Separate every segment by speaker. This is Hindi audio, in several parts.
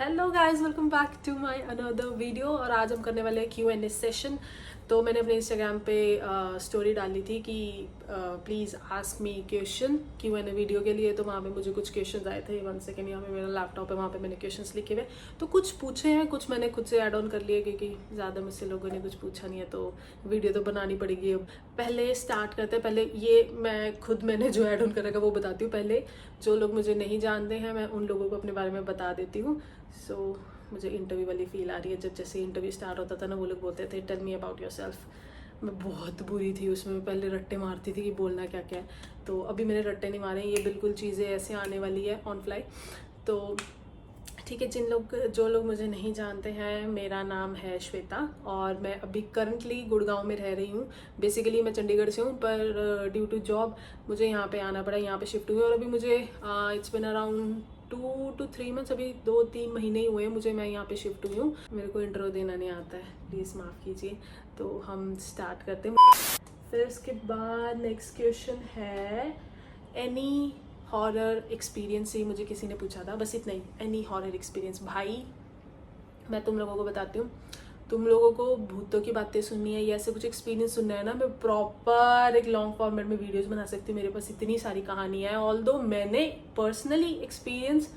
Speaker 1: Hello guys, welcome back to my another video. और आज हम करने वाले हैं Q&A सेशन। तो मैंने अपने इंस्टाग्राम पे स्टोरी डाली थी कि please ask me question Q&A video के लिए। तो वहाँ पे मुझे कुछ क्वेश्चंस आए थे। 1 सेकेंड, यहाँ पे मेरा लैपटॉप है, वहाँ पे मैंने क्वेश्चंस लिखे हुए। तो कुछ पूछे हैं, कुछ मैंने खुद से ऐड ऑन कर लिए क्योंकि ज़्यादा मुझसे लोगों ने कुछ पूछा नहीं है, तो वीडियो तो बनानी पड़ेगी। अब पहले स्टार्ट करते हैं। पहले ये मैंने जो ऐड ऑन करेगा वो बताती हूँ। पहले जो लोग मुझे नहीं जानते हैं, मैं उन लोगों को अपने बारे में बता देती हूँ। सो मुझे इंटरव्यू वाली फील आ रही है। जब जैसे इंटरव्यू स्टार्ट होता था ना, वो लोग बोलते थे tell me about yourself. मैं बहुत बुरी थी उसमें। मैं पहले रट्टे मारती थी कि बोलना क्या क्या है। तो अभी मैंने रट्टे नहीं मारे, ये बिल्कुल चीज़ें ऐसे आने वाली है ऑन फ्लाई। तो ठीक है, जो लोग मुझे नहीं जानते हैं, मेरा नाम है श्वेता और मैं अभी करंटली गुड़गांव में रह रही हूँ। बेसिकली मैं चंडीगढ़ से हूँ, पर ड्यू टू जॉब मुझे यहाँ पे आना पड़ा, यहाँ पे शिफ्ट हुई। और अभी मुझे it's been around 2 to 3 months, अभी 2-3 महीने ही हुए हैं मुझे, मैं यहाँ पे शिफ्ट हुई हूँ। मेरे को इंटरव्यू देना नहीं आता है, प्लीज़ माफ़ कीजिए। तो हम स्टार्ट करते हैं। फिर उसके बाद नेक्स्ट क्वेश्चन है एनी हॉरर एक्सपीरियंस। ही मुझे किसी ने पूछा था, बस इतना ही, एनी हॉरर एक्सपीरियंस। भाई मैं तुम लोगों को बताती हूँ, तुम लोगों को भूतों की बातें सुननी है या ऐसे कुछ एक्सपीरियंस सुनना है ना, मैं प्रॉपर एक लॉन्ग फॉर्मेट में वीडियोस बना सकती हूँ। मेरे पास इतनी सारी कहानी है। ऑल्दो मैंने पर्सनली एक्सपीरियंस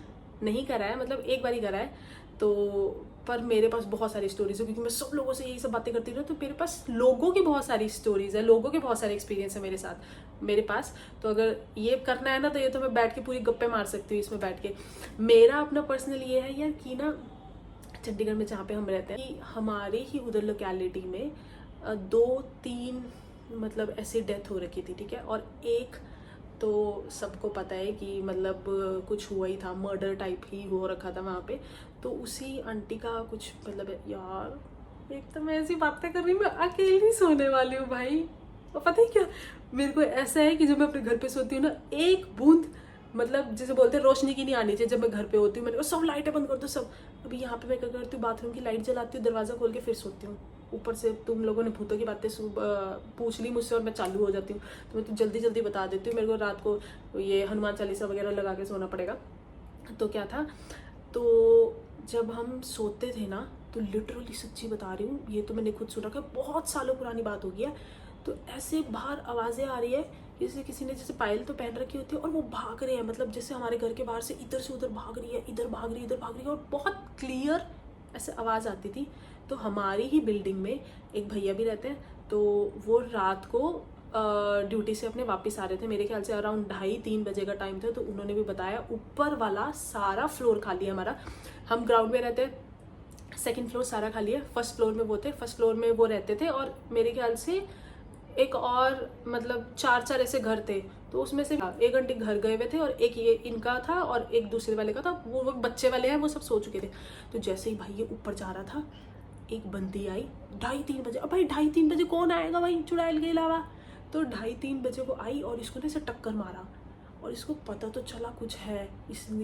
Speaker 1: नहीं करा है, मतलब एक बार ही करा है, तो पर मेरे पास बहुत सारी स्टोरीज है क्योंकि मैं सब लोगों से यही सब बातें करती हूँ। तो मेरे पास लोगों की बहुत सारी स्टोरीज है, लोगों के बहुत सारे एक्सपीरियंस है मेरे पास। तो अगर ये करना है ना, तो ये तो मैं बैठ के पूरी गप्पे मार सकती हूँ इसमें बैठ के। मेरा अपना पर्सनल ये है यार कि ना, चंडीगढ़ में जहाँ पे हम रहते हैं, कि हमारे ही उधर लोकेलिटी में 2-3 मतलब ऐसी डेथ हो रखी थी, ठीक है। और एक तो सबको पता है कि मतलब कुछ हुआ ही था, मर्डर टाइप ही हो रखा था वहाँ पे। तो उसी आंटी का कुछ मतलब यार, एक तो मैं ऐसी बातें कर रही हूँ, मैं अकेली सोने वाली हूँ भाई। और पता है क्या, मेरे को ऐसा है कि जब मैं अपने घर पे सोती हूँ ना, एक बूंद मतलब जैसे बोलते हैं रोशनी की नहीं आनी चाहिए। जब मैं घर पे होती हूँ, मैंने सब लाइटें बंद कर दो सब। अभी यहाँ पे मैं क्या करती हूँ, बाथरूम की लाइट जलाती हूँ, दरवाजा खोल के फिर सोती हूँ। ऊपर से तुम लोगों ने भूतों की बातें पूछ ली मुझसे और मैं चालू हो जाती हूँ। तो मैं तो जल्दी जल्दी बता देती हूँ। मेरे को रात को ये हनुमान चालीसा वगैरह लगा के सोना पड़ेगा। तो क्या था, तो जब हम सोते थे ना, तो लिटरली सच्ची बता रही हूँ, ये तो मैंने खुद सुना कि बहुत सालों पुरानी बात हो गई है। तो ऐसे बाहर आवाज़ें आ रही है, जैसे किसी ने जैसे पायल तो पहन रखी होती है और वो भाग रहे हैं, मतलब जैसे हमारे घर के बाहर से इधर उधर भाग रही है, इधर भाग रही है, इधर भाग रही है, और बहुत क्लियर ऐसे आवाज़ आती थी। तो हमारी ही बिल्डिंग में एक भैया भी रहते हैं। तो वो रात को ड्यूटी से अपने वापस आ रहे थे, मेरे ख्याल से अराउंड 2:30-3 बजे का टाइम था। तो उन्होंने भी बताया ऊपर वाला सारा फ्लोर खाली है हमारा। हम ग्राउंड में रहते हैं, सेकंड फ्लोर सारा खाली है। फर्स्ट फ्लोर में वो थे, फर्स्ट फ्लोर में वो रहते थे, और मेरे ख्याल से एक और मतलब 4 ऐसे घर थे। तो उसमें से एक आंटी घर गए हुए थे और एक ये इनका था और एक दूसरे वाले का था। वो बच्चे वाले हैं, वो सब सो चुके थे। तो जैसे ही भाई ये ऊपर जा रहा था, एक बंदी आई 2:30-3 बजे। अब भाई 2:30-3 बजे कौन आएगा भाई चुड़ैल के अलावा। तो 2:30-3 बजे वो आई और इसको ना इसे टक्कर मारा, और इसको पता तो चला कुछ है।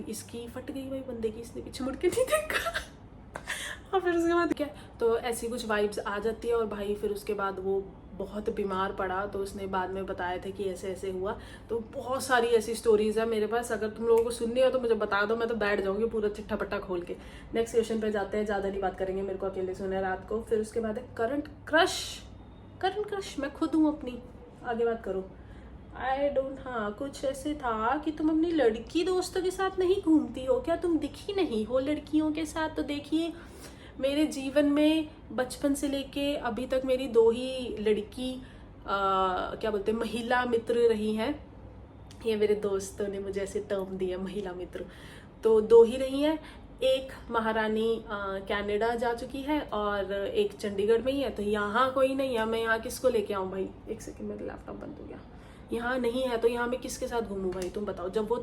Speaker 1: इसकी फट गई भाई बंदे की, इसने पीछे मुड़ के नहीं देखा। और फिर उसके बाद क्या, तो ऐसी कुछ वाइब्स आ जाती है। और भाई फिर उसके बाद वो बहुत बीमार पड़ा, तो उसने बाद में बताया था कि ऐसे ऐसे हुआ। तो बहुत सारी ऐसी स्टोरीज है मेरे पास, अगर तुम लोगों को सुननी हो तो मुझे बता दो, मैं तो बैठ जाऊंगी पूरा चिट्ठा पट्टा खोल के। नेक्स्ट क्वेश्चन पे जाते हैं, ज़्यादा नहीं बात करेंगे, मेरे को अकेले सोना है रात को। फिर उसके बाद है करंट क्रश मैं खुद हूँ अपनी, आगे बात करो। आई डोंट, हाँ कुछ ऐसे था कि तुम अपनी लड़की दोस्तों के साथ नहीं घूमती हो क्या, तुम दिखी नहीं हो लड़कियों के साथ। तो देखिए, मेरे जीवन में बचपन से लेके अभी तक मेरी 2 ही लड़की क्या बोलते हैं, महिला मित्र रही हैं। ये मेरे दोस्तों ने मुझे ऐसे टर्म दिया, महिला मित्र। तो 2 ही रही हैं। एक महारानी कनाडा जा चुकी है और एक चंडीगढ़ में ही है। तो यहाँ कोई नहीं है, मैं यहाँ किसको लेके आऊँ भाई। एक सेकंड, मेरा लैपटॉप बंद हो गया। यहाँ नहीं है तो यहाँ मैं किसके साथ घूमूं भाई, तुम बताओ। जब वो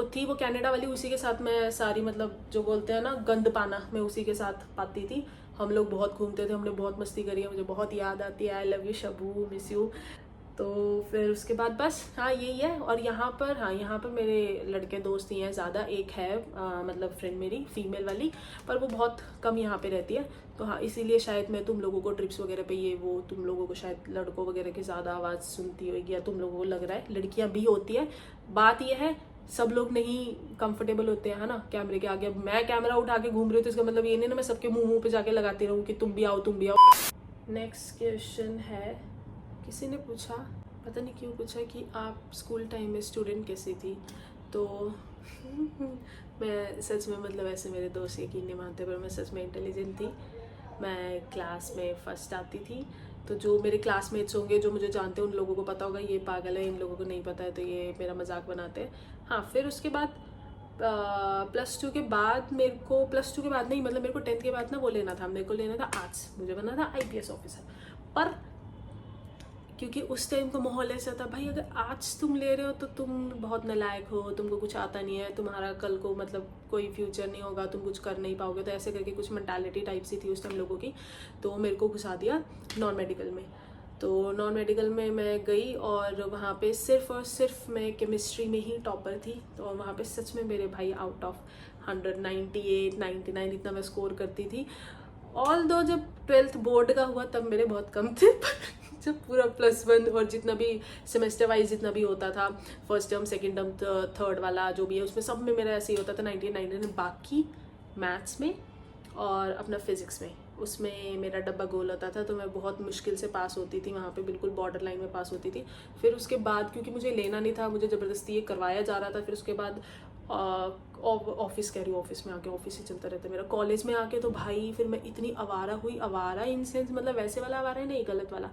Speaker 1: थी वो कनाडा वाली, उसी के साथ मैं सारी मतलब जो बोलते हैं ना गंद पाना, मैं उसी के साथ पाती थी। हम लोग बहुत घूमते थे, हमने बहुत मस्ती करी है, मुझे बहुत याद आती है। I love you Shabu, miss you. तो फिर उसके बाद बस हाँ यही है। और यहाँ पर मेरे लड़के दोस्त ही हैं ज़्यादा। एक है मतलब फ्रेंड मेरी फीमेल वाली, पर वो बहुत कम यहाँ पे रहती है। तो हाँ, इसीलिए शायद मैं तुम लोगों को ट्रिप्स वगैरह पे ये वो तुम लोगों को शायद लड़कों वगैरह की ज़्यादा आवाज़ सुनती होगी, या तुम लोगों को लग रहा है लड़कियाँ भी होती है। बात यह है सब लोग नहीं कंफर्टेबल होते हैं, है ना, कैमरे के आगे। अब मैं कैमरा उठा के घूम रही हूँ तो इसका मतलब ये नहीं ना मैं सबके मुंह पे जाके लगाती रहूँ कि तुम भी आओ तुम भी आओ। नेक्स्ट क्वेश्चन है, किसी ने पूछा, पता नहीं क्यों पूछा, कि आप स्कूल टाइम में स्टूडेंट कैसी थी। तो मैं सच में, मतलब ऐसे मेरे दोस्त यकीन नहीं मानते, पर मैं सच में इंटेलिजेंट थी। मैं क्लास में फर्स्ट आती थी। तो जो मेरे क्लासमेट्स होंगे जो मुझे जानते हैं उन लोगों को पता होगा ये पागल है, इन लोगों को नहीं पता है तो ये मेरा मजाक बनाते हैं। हाँ, फिर उसके बाद +2 के बाद मेरे को, +2 के बाद नहीं, मतलब मेरे को 10th के बाद ना वो लेना था, मेरे को लेना था आर्ट्स, मुझे बनना था IPS ऑफिसर। पर क्योंकि उस टाइम का माहौल ऐसा था, भाई अगर आर्ट्स तुम ले रहे हो तो तुम बहुत नालायक हो, तुमको कुछ आता नहीं है, तुम्हारा कल को मतलब कोई फ्यूचर नहीं होगा, तुम कुछ कर नहीं पाओगे। तो ऐसे करके कुछ मेंटालिटी टाइप सी थी उस टाइम लोगों की। तो मेरे को घुसा दिया नॉन मेडिकल में। तो नॉन मेडिकल में मैं गई और वहाँ पे सिर्फ और सिर्फ मैं केमिस्ट्री में ही टॉपर थी। तो वहाँ पे सच में मेरे भाई आउट ऑफ 100 98 99 इतना मैं स्कोर करती थी। ऑल दो जब 12th बोर्ड का हुआ तब मेरे बहुत कम थे, पर जब पूरा +1 और जितना भी सेमेस्टर वाइज जितना भी होता था, first term second term third वाला जो भी है, उसमें सब में मेरा ऐसे ही होता था 99। बाकी मैथ्स में और अपना फिजिक्स में, उसमें मेरा डब्बा गोल होता था। तो मैं बहुत मुश्किल से पास होती थी वहाँ पे, बिल्कुल बॉर्डर लाइन में पास होती थी। फिर उसके बाद क्योंकि मुझे लेना नहीं था, मुझे ज़बरदस्ती ये करवाया जा रहा था। फिर उसके बाद ऑफिस कह रही हूँ, ऑफिस में आके, ऑफिस ही चलता रहता है मेरा। कॉलेज में आके तो भाई फिर मैं इतनी आवारा हुई, आवारा इन सेंस मतलब वैसे वाला आवारा है नहीं, गलत वाला।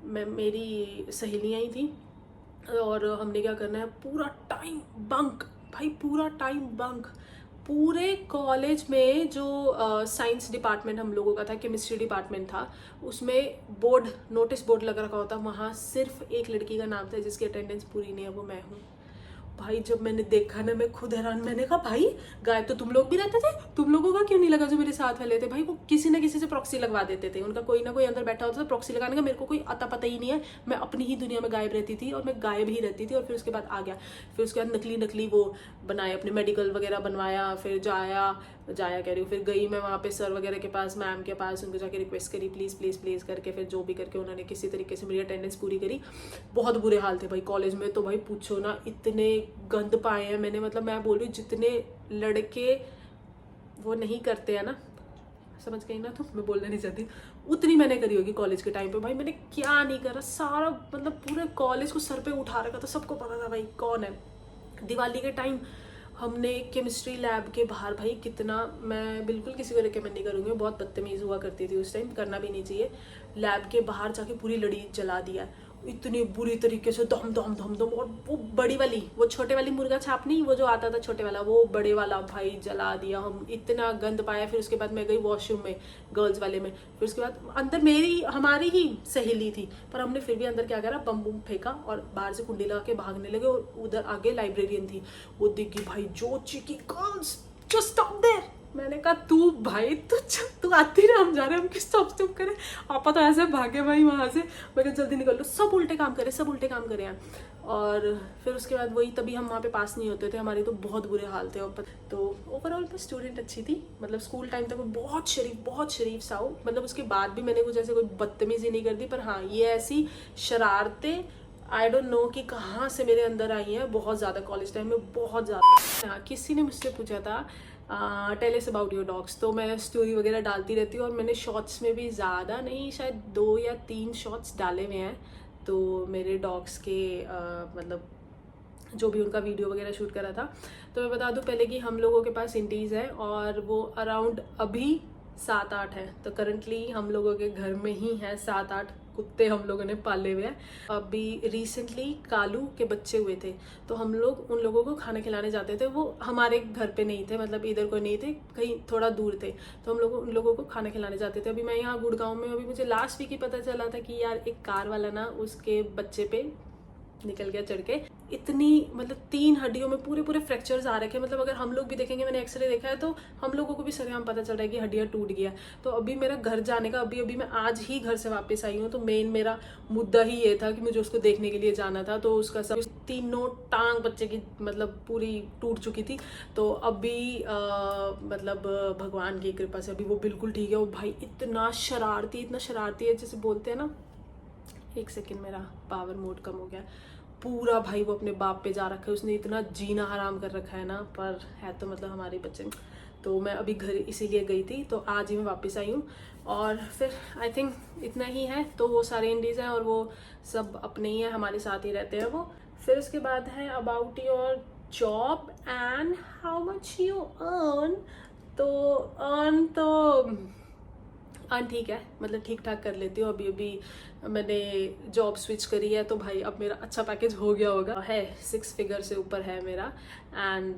Speaker 1: मैं, मेरी सहेलियाँ ही थी और हमने क्या करना है, पूरा टाइम बंक, भाई पूरा टाइम बंक। पूरे कॉलेज में जो साइंस डिपार्टमेंट हम लोगों का था, केमिस्ट्री डिपार्टमेंट था, उसमें बोर्ड, नोटिस बोर्ड लग रखा होता, वहाँ सिर्फ एक लड़की का नाम था जिसकी अटेंडेंस पूरी नहीं है, वो मैं हूँ। भाई जब मैंने देखा ना, मैं खुद हैरान, मैंने कहा भाई गायब तो तुम लोग भी रहते थे, तुम लोगों का क्यों नहीं लगा जो मेरे साथ वाले थे। भाई वो किसी ना किसी से प्रॉक्सी लगवा देते थे, उनका कोई ना कोई अंदर बैठा होता था प्रॉक्सी लगाने का। मेरे को कोई अता पता ही नहीं है, मैं अपनी ही दुनिया में गायब रहती थी और मैं गायब ही रहती थी। और फिर उसके बाद आ गया, फिर उसके बाद नकली वो बनाए, अपने मेडिकल वगैरह बनवाया। फिर जाया कह रही हूँ, फिर गई मैं वहाँ पे सर वगैरह के पास, मैम के पास, उनको जाके रिक्वेस्ट करी प्लीज़ प्लीज़ प्लीज़ करके। फिर जो भी करके उन्होंने किसी तरीके से मेरी अटेंडेंस पूरी करी। बहुत बुरे हाल थे भाई कॉलेज में, तो भाई पूछो ना, इतने गंद पाए हैं मैंने। मतलब मैं बोल रही हूँ, जितने लड़के वो नहीं करते हैं ना, समझ गई ना, तो मैं बोलना नहीं चाहती, उतनी मैंने करी होगी कॉलेज के टाइम पे। भाई मैंने क्या नहीं करा, सारा मतलब पूरे कॉलेज को सर पे उठा रखा था, सबको पता था भाई कौन है। दिवाली के टाइम हमने केमिस्ट्री लैब के बाहर, भाई कितना, मैं बिल्कुल किसी को रिकमेंड नहीं करूँगी, बहुत बदतमीज़ हुआ करती थी उस टाइम, करना भी नहीं चाहिए। लैब के बाहर जाके पूरी लड़ी जला दिया, इतनी बुरी तरीके से, दम दम दम दम। और वो बड़ी वाली, वो छोटे वाली मुर्गा छाप नहीं, वो जो आता था छोटे वाला, वो बड़े वाला भाई जला दिया। हम इतना गंद पाया। फिर उसके बाद मैं गई वॉशरूम में, गर्ल्स वाले में। फिर उसके बाद अंदर हमारी ही सहेली थी, पर हमने फिर भी अंदर क्या करा, बम बुम फेंका और बाहर से कुंडी लगा के भागने लगे। और उधर आगे लाइब्रेरियन थी, वो दिखी भाई, जो चीखी, गर्ल्स जस्ट स्टॉप देयर। मैंने कहा तू भाई तू आती ना, हम जा रहे हैं, हम किस स्टॉप करें। आपा तो ऐसे भागे भाई वहाँ से। मैं कहा जल्दी निकल लो, सब उल्टे काम करे यार। और फिर उसके बाद वही, तभी हम वहाँ पे पास नहीं होते थे, हमारे तो बहुत बुरे हाल थे। तो ओवरऑल मैं स्टूडेंट अच्छी थी, मतलब स्कूल टाइम तक बहुत शरीफ सा हूँ। मतलब उसके बाद भी मैंने कुछ ऐसे कोई बदतमीजी नहीं कर दी, पर हाँ ये ऐसी शरारतें आई डोंट नो कि कहाँ से मेरे अंदर आई हैं, बहुत ज़्यादा कॉलेज टाइम में, बहुत ज़्यादा। हाँ, किसी ने मुझसे पूछा था tell us about your dogs, तो मैं स्टोरी वगैरह डालती रहती हूँ। और मैंने शॉर्ट्स में भी ज़्यादा नहीं, शायद 2 या 3 शॉर्ट्स डाले हुए हैं। तो मेरे डॉग्स के मतलब जो भी उनका वीडियो वगैरह शूट करा था। तो मैं बता दूं पहले कि हम लोगों के पास इंडीज़ है और वो अराउंड अभी 7-8 है। तो करंटली हम लोगों के घर में ही है 7-8 कुत्ते हम लोगों ने पाले हुए हैं। अभी रिसेंटली कालू के बच्चे हुए थे, तो हम लोग उन लोगों को खाना खिलाने जाते थे। वो हमारे घर पे नहीं थे, मतलब इधर कोई नहीं थे, कहीं थोड़ा दूर थे। तो हम लोग उन लोगों को खाना खिलाने जाते थे। अभी मैं यहाँ गुड़गांव में, अभी मुझे लास्ट वीक ही पता चला था कि यार एक कार वाला ना उसके बच्चे पे निकल गया चढ़ के। इतनी मतलब 3 हड्डियों में पूरे फ्रैक्चर्स आ रखे हैं। मतलब अगर हम लोग भी देखेंगे, मैंने एक्सरे देखा है, तो हम लोगों को भी सरेआम पता चल रहा है कि हड्डियाँ टूट गया। तो अभी मेरा घर जाने का, अभी मैं आज ही घर से वापस आई हूँ। तो मेन मेरा मुद्दा ही ये था कि मुझे उसको देखने के लिए जाना था। तो उसका सब तीनों टांग बच्चे की मतलब पूरी टूट चुकी थी। तो अभी मतलब भगवान की कृपा से अभी वो बिल्कुल ठीक है। वो भाई इतना शरारती है, जैसे बोलते हैं ना, एक सेकेंड मेरा पावर मोड कम हो गया। पूरा भाई वो अपने बाप पे जा रखा है, उसने इतना जीना हराम कर रखा है ना, पर है तो मतलब हमारे बच्चे। तो मैं अभी घर इसीलिए गई थी, तो आज ही मैं वापस आई हूँ। और फिर आई थिंक इतना ही है। तो वो सारे इंडीज़ हैं और वो सब अपने ही हैं, हमारे साथ ही रहते हैं वो। फिर उसके बाद है about your job and how much you earn. तो अर्न ठीक है, मतलब ठीक ठाक कर लेती हूँ। अभी अभी मैंने जॉब स्विच करी है, तो भाई अब मेरा अच्छा पैकेज हो गया होगा, है 6 फिगर से ऊपर है मेरा। एंड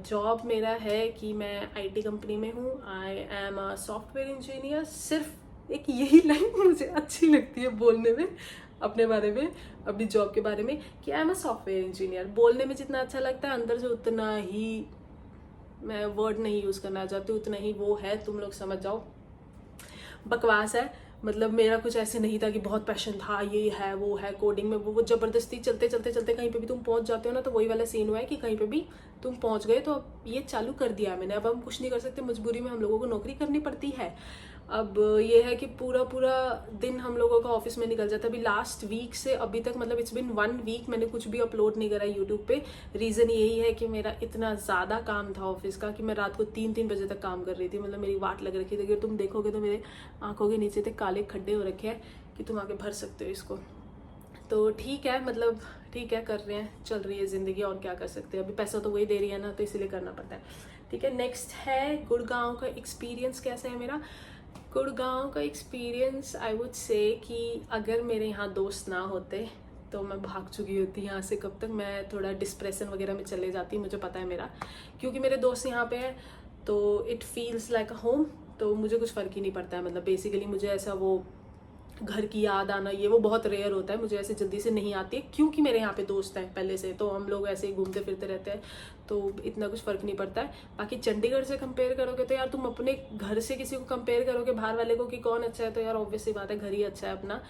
Speaker 1: जॉब मेरा है कि मैं आईटी कंपनी में हूँ। I am a software engineer. सिर्फ एक यही लाइन मुझे अच्छी लगती है बोलने में अपने बारे में, अपनी जॉब के बारे में, कि I am a software engineer. बोलने में जितना अच्छा लगता है, अंदर से उतना ही, मैं वर्ड नहीं यूज़ करना चाहती, उतना ही वो है, तुम लोग समझ जाओ, बकवास है। मतलब मेरा कुछ ऐसे नहीं था कि बहुत पैशन था, ये है वो है कोडिंग में, वो ज़बरदस्ती चलते चलते चलते कहीं पे भी तुम पहुंच जाते हो ना, तो वही वाला सीन हुआ है कि कहीं पे भी तुम पहुंच गए, तो अब ये चालू कर दिया है मैंने। अब हम कुछ नहीं कर सकते, मजबूरी में हम लोगों को नौकरी करनी पड़ती है। अब ये है कि पूरा पूरा दिन हम लोगों का ऑफिस में निकल जाता है। अभी लास्ट वीक से अभी तक, मतलब इट्स बिन 1 वीक, मैंने कुछ भी अपलोड नहीं करा यूट्यूब पे। रीज़न यही है कि मेरा इतना ज़्यादा काम था ऑफिस का कि मैं रात को 3-3 बजे तक काम कर रही थी। मतलब मेरी वाट लग रखी थी। अगर तुम देखोगे तो मेरे आंखों के नीचे तक काले खड्डे हो रखे हैं कि तुम आके भर सकते हो इसको। तो ठीक है, मतलब ठीक है, कर रहे हैं, चल रही है ज़िंदगी, और क्या कर सकते हैं। अभी पैसा तो वही दे रही है ना, तो इसीलिए करना पड़ता है। ठीक है, नेक्स्ट है गुड़गांव का एक्सपीरियंस कैसा है मेरा। गुड़गांव का एक्सपीरियंस आई वुड से कि अगर मेरे यहाँ दोस्त ना होते तो मैं भाग चुकी होती यहाँ से कब तक। मैं थोड़ा डिस्प्रेशन वगैरह में चले जाती, मुझे पता है मेरा, क्योंकि मेरे दोस्त यहाँ पे हैं, तो it feels like a home. तो मुझे कुछ फ़र्क ही नहीं पड़ता है। मतलब बेसिकली मुझे ऐसा वो घर की याद आना, ये वो बहुत रेयर होता है, मुझे ऐसे जल्दी से नहीं आती है, क्योंकि मेरे यहाँ पे दोस्त हैं पहले से, तो हम लोग ऐसे ही घूमते फिरते रहते हैं, तो इतना कुछ फ़र्क नहीं पड़ता है। बाकी चंडीगढ़ से कंपेयर करोगे तो यार, तुम अपने घर से किसी को कंपेयर करोगे बाहर वाले को कि कौन अच्छा है, तो यार ऑब्वियसली बात है घर ही अच्छा है अपना।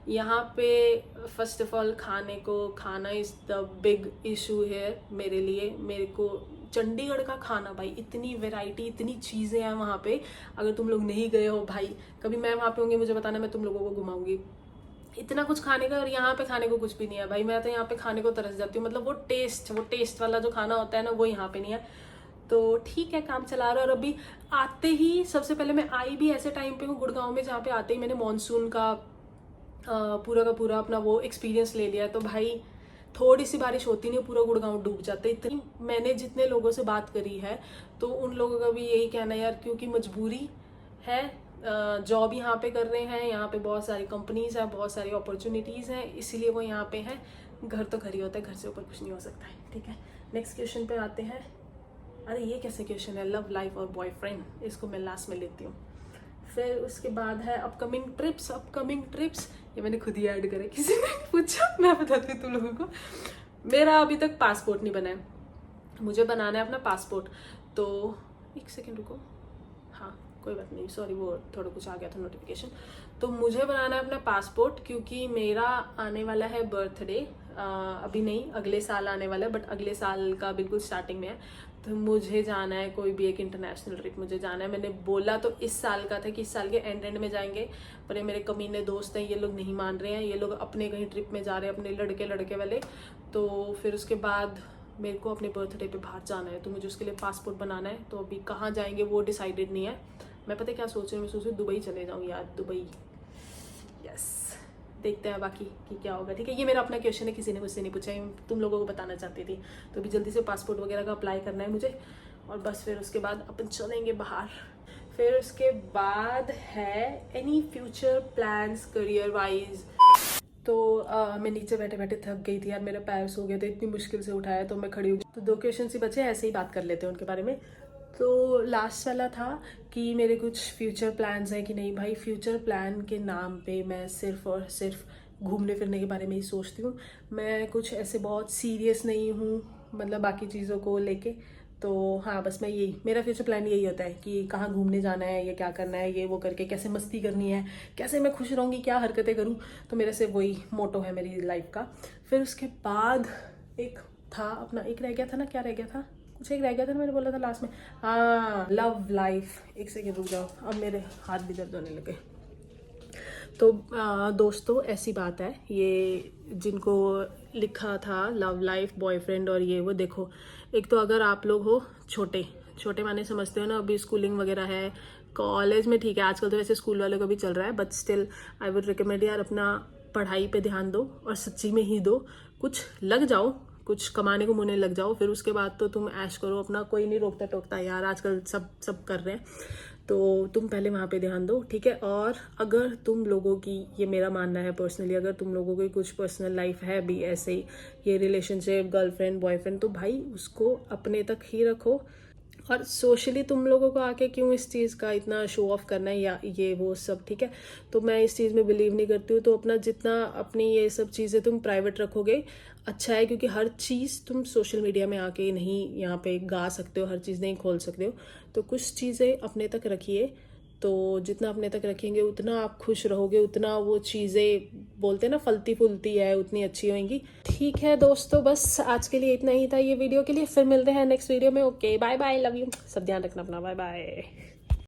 Speaker 1: यहाँ पे फर्स्ट ऑफ ऑल खाना इज़ द बिग इशू है मेरे लिए। मेरे को चंडीगढ़ का खाना भाई, इतनी वैरायटी, इतनी चीज़ें हैं वहाँ पे। अगर तुम लोग नहीं गए हो भाई, कभी मैं वहाँ पे होंगी मुझे बताना, मैं तुम लोगों को घुमाऊंगी। इतना कुछ खाने का, और यहाँ पे खाने को कुछ भी नहीं है भाई। मैं तो यहाँ पे खाने को तरस जाती हूँ। मतलब वो टेस्ट वाला जो खाना होता है ना, वो यहाँ पे नहीं है। तो ठीक है, काम चला रहा है। और अभी आते ही सबसे पहले मैं आई भी ऐसे टाइम पे हूँ गुड़गांव में, जहाँ पे आते ही मैंने मानसून का पूरा का पूरा अपना वो एक्सपीरियंस ले लिया है। तो भाई थोड़ी सी बारिश होती नहीं, पूरा गुड़गांव डूब जाता है। इतनी मैंने जितने लोगों से बात करी है, तो उन लोगों का भी यही कहना है यार, क्योंकि मजबूरी है, जॉब यहाँ पे कर रहे हैं, यहाँ पे बहुत सारी कंपनीज हैं, बहुत सारी अपॉर्चुनिटीज़ हैं, इसीलिए वो यहाँ पे हैं। घर तो घर ही होता है, घर से ऊपर कुछ नहीं हो सकता है। ठीक है, नेक्स्ट क्वेश्चन पे आते हैं। अरे ये कैसे क्वेश्चन है, लव लाइफ और बॉयफ्रेंड, इसको मैं लास्ट में लेती हूँ। फिर उसके बाद है अपकमिंग ट्रिप्स। ये मैंने खुद ही ऐड करे, किसी ने पूछा, मैं बताती हूँ तुम लोगों को। मेरा अभी तक पासपोर्ट नहीं बना है, मुझे बनाना है अपना पासपोर्ट। तो एक सेकेंड रुको, हाँ कोई बात नहीं, सॉरी वो थोड़ा कुछ आ गया था नोटिफिकेशन। तो मुझे बनाना है अपना पासपोर्ट, क्योंकि मेरा आने वाला है बर्थडे, अभी नहीं अगले साल आने वाला है, बट अगले साल का बिल्कुल स्टार्टिंग में है। तो मुझे जाना है कोई भी एक इंटरनेशनल ट्रिप, मुझे जाना है। मैंने बोला तो इस साल का था कि इस साल के एंड में जाएंगे, पर ये मेरे कमीने दोस्त हैं, ये लोग नहीं मान रहे हैं। ये लोग अपने कहीं ट्रिप में जा रहे हैं, अपने लड़के वाले। तो फिर उसके बाद मेरे को अपने बर्थडे पे बाहर जाना है, तो मुझे उसके लिए पासपोर्ट बनाना है। तो अभी कहाँ जाएंगे वो डिसाइडेड नहीं है। मैं पता क्या सोच रही हूँ, मैं सोच रही हूँ दुबई चले जाऊँ यार, दुबई, यस। देखते हैं बाकी कि क्या होगा। ठीक है, ये मेरा अपना क्वेश्चन है, किसी ने मुझसे नहीं पूछा, तुम लोगों को बताना चाहती थी। तो अभी जल्दी से पासपोर्ट वगैरह का अप्लाई करना है मुझे, और बस फिर उसके बाद अपन चलेंगे बाहर। फिर उसके बाद है any future plans career wise. तो मैं नीचे बैठे बैठे थक गई थी यार, मेरे पैर सो गए थे, इतनी मुश्किल से उठाया, तो मैं खड़ी हो गई। तो 2 क्वेश्चन ही बचे, ऐसे ही बात कर लेते हैं उनके बारे में। तो लास्ट वाला था कि मेरे कुछ फ्यूचर प्लान्स हैं कि नहीं। भाई फ्यूचर प्लान के नाम पे मैं सिर्फ और सिर्फ घूमने फिरने के बारे में ही सोचती हूँ। मैं कुछ ऐसे बहुत सीरियस नहीं हूँ, मतलब बाकी चीज़ों को लेके। तो हाँ, बस मैं यही, मेरा फ्यूचर प्लान यही होता है कि कहाँ घूमने जाना है, ये क्या करना है, ये वो करके कैसे मस्ती करनी है, कैसे मैं खुश रहूँगी, क्या हरकतें करूँ। तो मेरे से वही मोटो है मेरी लाइफ का। फिर उसके बाद एक था अपना, एक रह गया था ना, क्या रह गया था, कुछ एक रह गया था ना, मैंने बोला था लास्ट में, हाँ लव लाइफ। एक सेकेंड रुक जाओ, अब मेरे हाथ भी दर्द होने लगे। तो दोस्तों ऐसी बात है, ये जिनको लिखा था लव लाइफ बॉयफ्रेंड और ये वो, देखो एक तो अगर आप लोग हो छोटे छोटे माने समझते हो ना, अभी स्कूलिंग वगैरह है, कॉलेज में ठीक है, आजकल तो वैसे स्कूल वालों का भी चल रहा है, but still I would recommend यार अपना पढ़ाई पे ध्यान दो और सच्ची में ही दो, कुछ लग जाओ, कुछ कमाने को मुने लग जाओ, फिर उसके बाद तो तुम ऐश करो अपना, कोई नहीं रोकता टोकता यार, आजकल सब कर रहे हैं, तो तुम पहले वहाँ पे ध्यान दो, ठीक है। और अगर तुम लोगों की, ये मेरा मानना है पर्सनली, अगर तुम लोगों की कुछ पर्सनल लाइफ है भी ऐसे ही, ये रिलेशनशिप गर्लफ्रेंड बॉयफ्रेंड, तो भाई उसको अपने तक ही रखो। और सोशली तुम लोगों को आके क्यों इस चीज़ का इतना शो ऑफ करना है या ये वो सब, ठीक है, तो मैं इस चीज़ में बिलीव नहीं करती हूँ। तो अपना जितना अपनी ये सब चीज़ें तुम प्राइवेट रखोगे अच्छा है, क्योंकि हर चीज़ तुम सोशल मीडिया में आके नहीं यहाँ पे गा सकते हो, हर चीज़ नहीं खोल सकते हो, तो कुछ चीज़ें अपने तक रखिए। तो जितना अपने तक रखेंगे उतना आप खुश रहोगे, उतना वो चीज़ें बोलते हैं ना फलती फूलती है, उतनी अच्छी होंगी। ठीक है दोस्तों, बस आज के लिए इतना ही था ये वीडियो के लिए, फिर मिलते हैं नेक्स्ट वीडियो में। Okay bye bye, love you, सब ध्यान रखना अपना, बाय बाय।